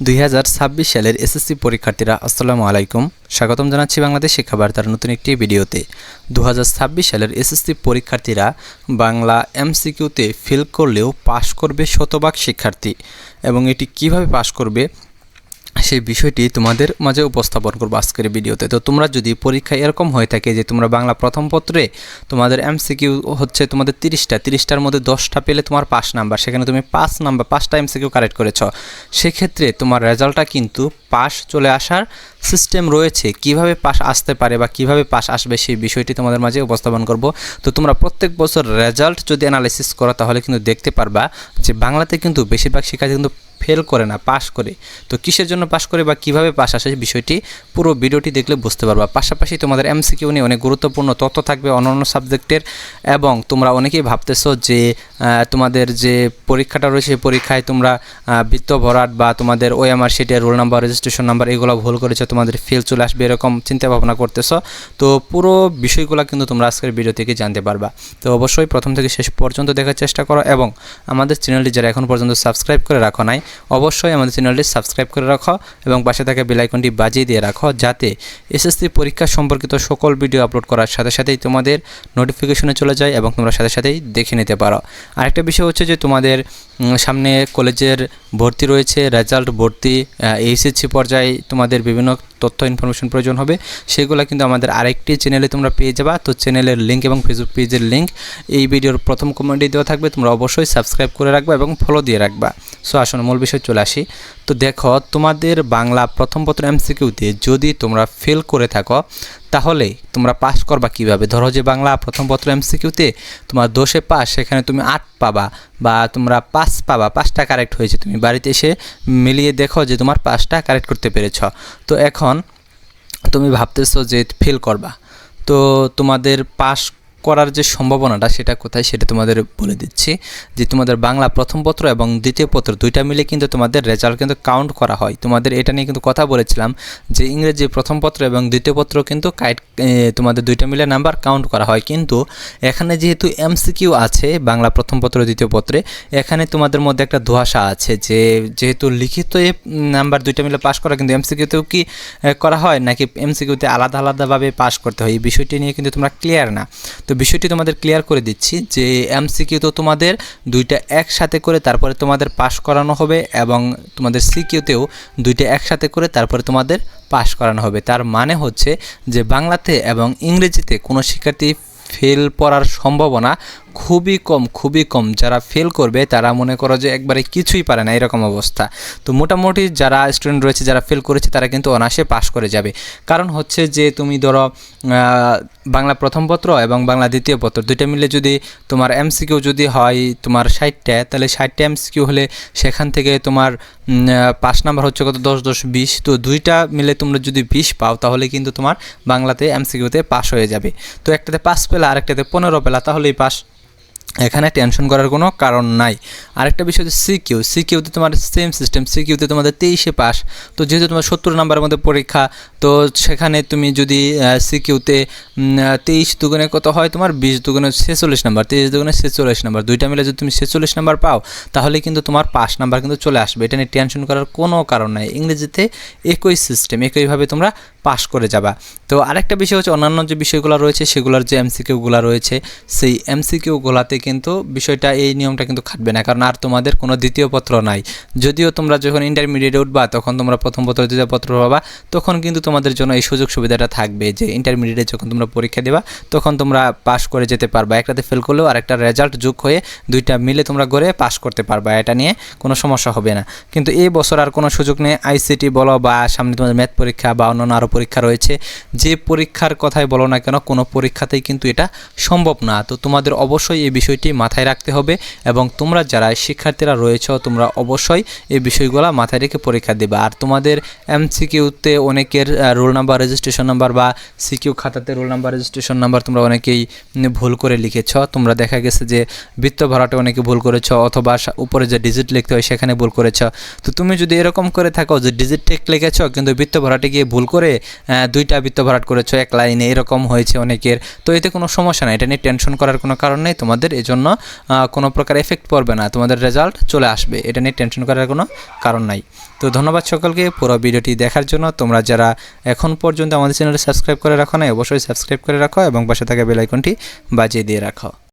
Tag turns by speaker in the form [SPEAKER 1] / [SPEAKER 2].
[SPEAKER 1] 2026 সালের এসএসসি পরীক্ষার্থীরা আসসালামু আলাইকুম। স্বাগতম জানাচ্ছি বাংলাদেশ শিক্ষা বার্তার নতুন একটি ভিডিওতে। 2026 সালের এসএসসি পরীক্ষার্থীরা বাংলা এমসিকিউতে ফেল করলেও পাশ করবে শতভাগ শিক্ষার্থী, এবং এটি কিভাবে পাশ করবে সেই বিষয়টি তোমাদের মাঝে উপস্থাপন করবো আজকের ভিডিওতে। তো তোমরা যদি পরীক্ষা এরকম হয়ে থাকে যে তোমরা বাংলা প্রথম পত্রে তোমাদের এমসিকিউ হচ্ছে তোমাদের 30টার মধ্যে 10টা পেলে তোমার 5 নাম্বার, সেখানে তুমি 5টা এমসিকিউ কারেক্ট করেছ, সেক্ষেত্রে তোমার রেজাল্টটা কিন্তু পাস চলে আসার সিস্টেম রয়েছে। কিভাবে পাস আসতে পারে বা কিভাবে পাস আসবে সেই বিষয়টি তোমাদের মাঝে উপস্থাপন করব। তো তোমরা প্রত্যেক বছর রেজাল্ট যদি অ্যানালাইসিস করো তাহলে কিন্তু দেখতে পারবা যে বাংলাতে কিন্তু বেশিরভাগ শিক্ষার্থী কিন্তু ফেল করে না, পাস করে। তো কিসের জন্য পাস করে বা কিভাবে পাস আসে বিষয়টি পুরো ভিডিওটি দেখলে বুঝতে পারবা। পাশাপাশি তোমাদের এমসিকিউ নিয়ে অনেক গুরুত্বপূর্ণ তথ্য থাকবে অন্যান্য সাবজেক্টের, এবং তোমরা অনেকেই ভাবতেছো যে তোমাদের যে পরীক্ষাটা রয়েছে সেই পরীক্ষায় তোমরা বৃত্ত ভরাট বা তোমাদের ওএমআর শিটের রোল নাম্বার, রেজিস্ট্রেশন নাম্বার এগুলো ভুল করেছো, তোমাদের ফেল চলে আসবে এরকম চিন্তা ভাবনা করতেছো। তো পুরো বিষয়গুলো কিন্তু তোমরা আজকের ভিডিও থেকে জানতে পারবা। তো অবশ্যই প্রথম থেকে শেষ পর্যন্ত দেখার চেষ্টা করো, এবং আমাদের চ্যানেলটি যারা এখন পর্যন্ত সাবস্ক্রাইব করে রাখো নাই অবশ্যই আমাদের চ্যানেলটি সাবস্ক্রাইব করে রাখো এবং পাশে থাকা বেল আইকনটি বাজিয়ে দিয়ে রাখো, যাতে এসএসসি পরীক্ষা সম্পর্কিত সকল ভিডিও আপলোড করার সাথে সাথেই তোমাদের নোটিফিকেশনে চলে যায় এবং তোমরা সাথে সাথেই দেখে নিতে পারো। আরেকটা বিষয় হচ্ছে যে তোমাদের সামনে কলেজের ভর্তি রয়েছে, রেজাল্ট, ভর্তি, এইচএসসি পর্যায়ে তোমাদের বিভিন্ন তথ্য ইনফরমেশন প্রয়োজন হবে, সেগুলো কিন্তু আমাদের আরেকটি চ্যানেলে তোমরা পেয়ে যাবা। তো চ্যানেলের লিঙ্ক এবং ফেসবুক পেজের লিঙ্ক এই ভিডিওর প্রথম কমেন্টে দেওয়া থাকবে, তোমরা অবশ্যই সাবস্ক্রাইব করে রাখবা এবং ফলো দিয়ে রাখবা। সো আসুন মূল বিষয় চলে আসি। তো দেখো, তোমাদের বাংলা প্রথম পত্র এমসিকিউতে যদি তোমরা ফেল করে থাকো তাহলে তোমরা পাস করবা কিভাবে? ধরো যে বাংলা প্রথম পত্র এমসিকিউতে তোমার 10-এ পাস, সেখানে তুমি 8 পাবা বা তোমরা 5 পাবা, 5টা কারেক্ট হয়েছে, তুমি বাড়িতে এসে মিলিয়ে দেখো যে তোমার 5টা কারেক্ট করতে পেরেছ। তো এখন তুমি ভাবতেছো যে ফেল করবা, তো তোমাদের পাস করার যে সম্ভাবনাটা সেটা কোথায় সেটা তোমাদের বলে দিচ্ছি। যে তোমাদের বাংলা প্রথম পত্র এবং দ্বিতীয় পত্র দুইটা মিলে কিন্তু তোমাদের রেজাল্ট কিন্তু কাউন্ট করা হয়। তোমাদের এটা নিয়ে কিন্তু কথা বলেছিলাম যে ইংরেজি প্রথম পত্র এবং দ্বিতীয় পত্র কিন্তু তোমাদের দুইটা মিলে নাম্বার কাউন্ট করা হয়, কিন্তু এখানে যেহেতু এমসিকিউ আছে বাংলা প্রথম পত্র দ্বিতীয় পত্রে, এখানে তোমাদের মধ্যে একটা ধোঁয়াশা আছে যে যেহেতু লিখিত নাম্বার দুইটা মিলে পাস করা, কিন্তু এমসিকিউতেও কি করা হয় নাকি এমসিকিউতে আলাদা আলাদাভাবে পাস করতে হয়, এই বিষয়টি নিয়ে কিন্তু তোমরা ক্লিয়ার না। তো বিষয়টি তোমাদের ক্লিয়ার করে দিচ্ছি যে এমসিকিউ তো তোমাদের দুইটা একসাথে করে তারপরে তোমাদের পাস করানো হবে, এবং তোমাদের সিকিউতেও দুইটা একসাথে করে তারপরে তোমাদের পাস করানো হবে। তার মানে হচ্ছে যে বাংলাতে এবং ইংরেজিতে কোনো শিক্ষার্থী ফেল পড়ার সম্ভাবনা খুবই কম। যারা ফেল করবে তারা মনে করো যে একবারে কিছুই পারে না, এরকম অবস্থা। তো মোটামুটি যারা স্টুডেন্ট রয়েছে যারা ফেল করেছে তারা কিন্তু অনায়াসে পাস করে যাবে। কারণ হচ্ছে যে তুমি ধরো বাংলা প্রথম পত্র এবং বাংলা দ্বিতীয় পত্র দুইটা মিলে যদি তোমার এমসিকিউ যদি হয় তোমার 60টা, তাহলে 60টা এমসিকিউ হলে সেখান থেকে তোমার 5 নাম্বার হচ্ছে কত, 10 20। তো দুইটা মিলে তোমরা যদি 20 পাও তাহলে কিন্তু তোমার বাংলাতে এমসিকিউতে পাস হয়ে যাবে। তো একটাতে 5 পেলা আরেকটাতে 15 পেলা, তাহলেই পাস, এখানে টেনশন করার কোনো কারণ নাই। আরেকটা বিষয় হচ্ছে সিকিউতে তোমার সেম সিস্টেম, সিকিউতে তোমাদের 23-এ পাস। তো যেহেতু তোমার 70 নাম্বারের মধ্যে পরীক্ষা, তো সেখানে তুমি যদি সিকিউতে 23 দুগুণে কত হয় তোমার 20 দুগুণে 46 নাম্বার, 23 দুগুণে 46 নাম্বার, দুইটা মিলে যদি তুমি 46 নাম্বার পাও তাহলে কিন্তু তোমার পাস নাম্বার কিন্তু চলে আসবে। এটা নিয়ে টেনশন করার কোনো কারণ নাই। ইংরেজিতে একই সিস্টেম, একইভাবে তোমরা পাস করে যাবা। তো আরেকটা বিষয় হচ্ছে অন্যান্য যে বিষয়গুলো রয়েছে সেগুলোর যে এমসিকিউগুলো রয়েছে সেই এমসিকিউগুলোতে কিন্তু বিষয়টা এই নিয়মটা কিন্তু খাটবে না, কারণ আর তোমাদের কোনো দ্বিতীয় পত্র নাই। যদিও তোমরা যখন ইন্টারমিডিয়েটে উঠবা তখন তোমরা প্রথম পত্র দ্বিতীয় পত্র পাবা, তখন কিন্তু তোমাদের জন্য এই সুযোগ সুবিধাটা থাকবে যে ইন্টারমিডিয়েটে যখন তোমরা পরীক্ষা দেবা তখন তোমরা পাস করে যেতে পারবা। একটাতে ফেল করলেও আরেকটা রেজাল্ট যোগ হয়ে দুইটা মিলে তোমরা করে পাস করতে পারবা, এটা নিয়ে কোনো সমস্যা হবে না। কিন্তু এই বছর আর কোনো সুযোগ নেই। আইসিটি বলো বা সামনে তোমাদের ম্যাথ পরীক্ষা বা অন্যান্য আরও পরীক্ষা রয়েছে, যে পরীক্ষার কথাই বলো না কেন কোনো পরীক্ষাতেই কিন্তু এটা সম্ভব না। তো তোমাদের অবশ্যই এই বিষয়টি মাথায় রাখতে হবে, এবং তোমরা যারা শিক্ষার্থীরা রয়েছে তোমরা অবশ্যই এই বিষয়গুলো মাথায় রেখে পরীক্ষা দেবে। আর তোমাদের এমসিকিউতে অনেকের রোল নাম্বার, রেজিস্ট্রেশন নাম্বার বা সিকিউ খাতাতে রোল নাম্বার, রেজিস্ট্রেশন নাম্বার তোমরা অনেকেই ভুল করে লিখেছ। তোমরা দেখা গেছে যে বৃত্ত ভরাটে অনেকে ভুল করেছ, অথবা উপরে যে ডিজিট লিখতে হয় সেখানে ভুল করেছ। তো তুমি যদি এরকম করে থাকো যে ডিজিট ঠিক লিখেছ কিন্তু বৃত্ত ভরাটে গিয়ে ভুল করে 2টা বৃত্ত ভরাট করেছো এক লাইনে, এরকম হয়েছে অনেকের। তো এতে কোনো সমস্যা নাই, এটা নিয়ে টেনশন করার কোনো কারণ নেই। তোমাদের এজন্য কোনো প্রকার এফেক্ট পড়বে না, তোমাদের রেজাল্ট চলে আসবে, এটা নিয়ে টেনশন করার কোনো কারণ নাই। তো তো ধন্যবাদ সকলকে পুরো ভিডিওটি দেখার জন্য। তোমরা যারা এখন পর্যন্ত আমাদের চ্যানেলটি সাবস্ক্রাইব করে রাখো না, অবশ্যই সাবস্ক্রাইব করে রাখো এবং পাশে থাকা বেল আইকনটি বাজিয়ে দিয়ে রাখো।